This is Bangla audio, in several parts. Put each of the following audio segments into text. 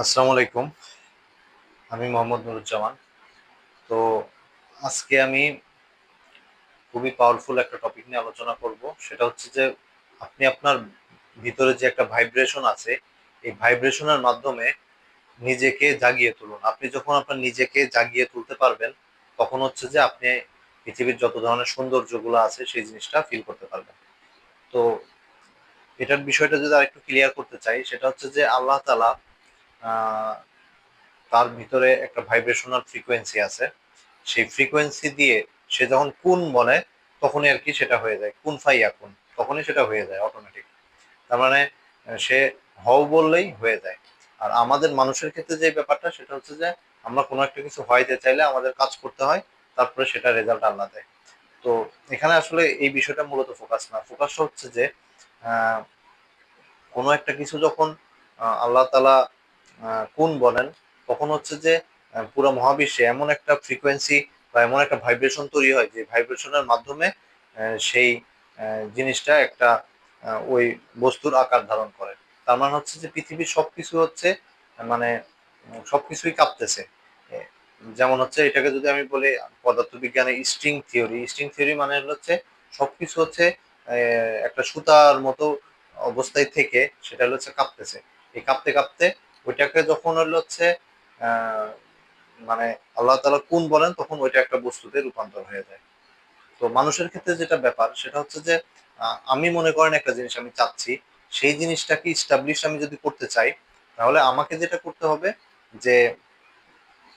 আসসালামু আলাইকুম। আমি মোহাম্মদ নুরুজ্জামান। তো আজকে আমি খুবই পাওয়ারফুল একটা টপিক নিয়ে আলোচনা করব। সেটা হচ্ছে যে আপনি আপনার ভিতরে যে একটা ভাইব্রেশন আছে, এই ভাইব্রেশনের মাধ্যমে নিজেকে জাগিয়ে তুলুন। আপনি যখন আপনার নিজেকে জাগিয়ে তুলতে পারবেন, তখন হচ্ছে যে আপনি পৃথিবীর যত ধরনের সৌন্দর্যগুলো আছে সেই জিনিসটা ফিল করতে পারবেন। তো এটার বিষয়টা যদি আরেকটু ক্লিয়ার করতে চাই, সেটা হচ্ছে যে আল্লাহ তাআলা আহ তার ভিতরে একটা ভাইব্রেশনাল ফ্রিকোয়েন্সি আছে। সেই ফ্রিকোয়েন্সি দিয়ে সে যখন কুন বলে, তখনই আর কি সেটা হয়ে যায়, কুন ফাইয়া কুন, তখনই সেটা হয়ে যায় অটোমেটিক। তার মানে সে হও বললেই হয়ে যায়। আর আমাদের মানুষের ক্ষেত্রে যে ব্যাপারটা, সেটা হচ্ছে যে আমরা কোনো একটা কিছু হইতে চাইলে আমাদের কাজ করতে হয়, তারপরে সেটা রেজাল্ট আল্লাহ দেয়। তো এখানে আসলে এই বিষয়টা মূলত ফোকাস না, ফোকাস হচ্ছে যে আহ, কোনো একটা কিছু যখন আল্লাহ তালা কোন বলেন, তখন হচ্ছে যে পুরো মহাবিশ্বে এমন একটা ফ্রিকোয়েন্সি বা এমন একটা ভাইব্রেশন তৈরি হয়, যে ভাইব্রেশনের মাধ্যমে সেই জিনিসটা একটা ওই বস্তুর আকার ধারণ করে। তার মানে হচ্ছে যে পৃথিবীর সবকিছু হচ্ছে মানে সবকিছুই কাঁপতেছে। এ, যেমন হচ্ছে এটাকে যদি আমি বলি পদার্থবিজ্ঞানে স্ট্রিং থিওরি মানে হচ্ছে সবকিছু হচ্ছে একটা সুতার মতো অবস্থায় থেকে সেটা হচ্ছে কাঁপতেছে। এই কাঁপতে কাঁপতে ওইটাকে যখন হচ্ছে আহ মানে আল্লাহ তাআলা কোন বলেন, তখন ওইটা একটা বস্তুতে রূপান্তর হয়ে যায়। তো মানুষের ক্ষেত্রে যেটা ব্যাপার, সেটা হচ্ছে যে আমি মনে করেন একটা জিনিস আমি চাচ্ছি, সেই জিনিসটাকে ইস্টাবলিশ আমি যদি করতে চাই, তাহলে আমাকে যেটা করতে হবে যে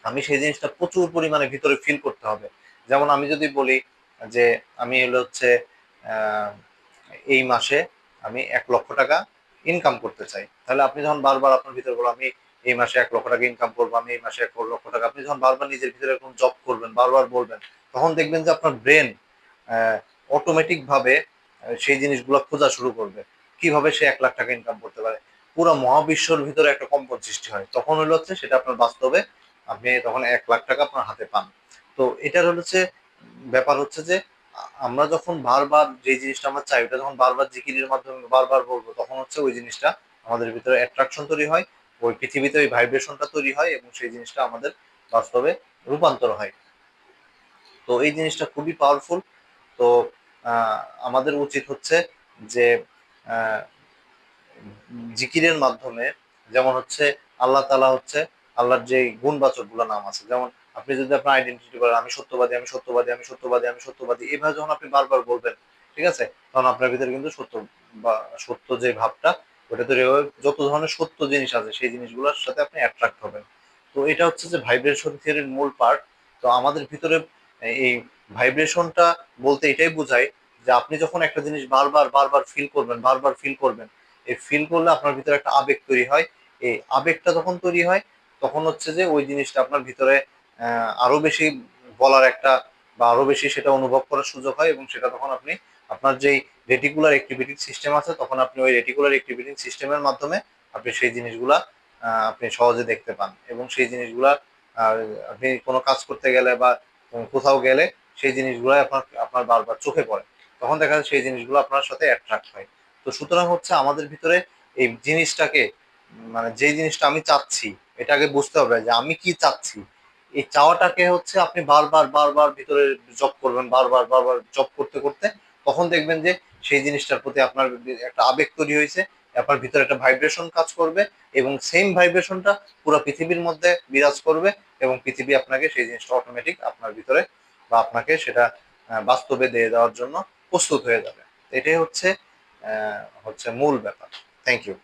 আমি সেই জিনিসটা প্রচুর পরিমাণে ভিতরে ফিল করতে হবে। যেমন আমি যদি বলি যে আমি হচ্ছে আহ, এই মাসে আমি 1 লক্ষ টাকা ইনকাম করতে চাই, তাহলে আপনি যখন বারবার আপনার ভিতরে বলো আমি এই মাসে 1 লক্ষ টাকা ইনকাম করবো, আমি এই মাসে 1 লক্ষ টাকা, আপনি যখন বারবার নিজের ভিতরে এরকম জব করবেন, বারবার বলবেন, তখন দেখবেন যে আপনার ব্রেন অটোমেটিক ভাবে সেই জিনিসগুলো খোঁজা শুরু করবে, কিভাবে সে 1 লাখ টাকা ইনকাম করতে পারে। পুরো মহাবিশ্বর ভিতরে একটা কম্পন সৃষ্টি হয়, তখন হচ্ছে সেটা আপনার বাস্তবে আপনি তখন 1 লাখ টাকা আপনার হাতে পান। তো এটার হচ্ছে ব্যাপার হচ্ছে যে আমরা যখন বারবার যে জিনিসটা আমরা চাই, ওটা যখন বারবার জিকিরের মাধ্যমে বারবার বলবো, তখন হচ্ছে ওই জিনিসটা আমাদের ভিতরে অ্যাট্রাকশন তৈরি হয়, ওই পৃথিবীতে ওই ভাইব্রেশনটা তৈরি হয়, এবং সেই জিনিসটা আমাদের বাস্তবে রূপান্তর হয়। তো এই জিনিসটা খুবই পাওয়ারফুল। তো আহ, আমাদের উচিত হচ্ছে যে আহ, জিকিরের মাধ্যমে, যেমন হচ্ছে আল্লাহ তাআলা হচ্ছে আল্লাহর যে গুণবাচক গুলো নাম আছে, যেমন আপনি যদি আপনার আইডেন্টিটি বলেন আমি সত্যবাদী, আমি সত্যবাদী, আমি সত্যবাদী, আমি সত্যবাদী, এভাবে যখন আপনি বারবার বলবেন, ঠিক আছে, তখন আপনার ভিতরে কিন্তু সত্য বা সত্য যে ভাবটা, ওটা তৈরি হবে। যত ধরনের সত্য জিনিস আছে সেই জিনিসগুলোর সাথে আপনি অ্যাট্রাক্ট হবেন। তো এটা হচ্ছে যে ভাইব্রেশন থিওরির মূল পার্ট। তো আমাদের ভিতরে এই ভাইব্রেশনটা বলতে এটাই বোঝায় যে আপনি যখন একটা জিনিস বারবার বারবার ফিল করবেন, বারবার ফিল করবেন, এই ফিল করলে আপনার ভিতরে একটা আবেগ তৈরি হয়। এই আবেগটা যখন তৈরি হয়, তখন হচ্ছে যে ওই জিনিসটা আপনার ভিতরে আরো বেশি বলার একটা বা আরো বেশি সেটা অনুভব করার সুযোগ হয়, এবং সেটা তখন আপনি আপনার যেই রেটিকুলার অ্যাক্টিভিটি সিস্টেম আছে, তখন আপনি ওই রেটিকুলার অ্যাক্টিভিটি সিস্টেমের মাধ্যমে আপনি সেই জিনিসগুলা আপনি সহজে দেখতে পান, এবং সেই জিনিসগুলা আহ, আপনি কোনো কাজ করতে গেলে বা কোথাও গেলে সেই জিনিসগুলো আপনার আপনার বারবার চোখে পড়ে, তখন দেখা যায় সেই জিনিসগুলো আপনার সাথে অ্যাট্রাক্ট হয়। তো সুতরাং হচ্ছে আমাদের ভিতরে এই জিনিসটাকে মানে যে জিনিসটা আমি চাচ্ছি, এটাকে বুঝতে হবে যে আমি কি চাচ্ছি। এই চাওয়াটাকে হচ্ছে আপনি বারবার বারবার ভিতরে জব করবেন, বারবার বারবার জব করতে করতে, তখন দেখবেন যে সেই জিনিসটার প্রতি আপনার একটা আবেগ তৈরি হয়েছে, আপনার ভিতরে একটা ভাইব্রেশন কাজ করবে, এবং সেম ভাইব্রেশনটা পুরো পৃথিবীর মধ্যে বিরাজ করবে, এবং পৃথিবী আপনাকে সেই জিনিসটা অটোমেটিক আপনার ভিতরে বা আপনাকে সেটা বাস্তবে দিয়ে দেওয়ার জন্য প্রস্তুত হয়ে যাবে। এটাই হচ্ছে মূল ব্যাপার। Thank you.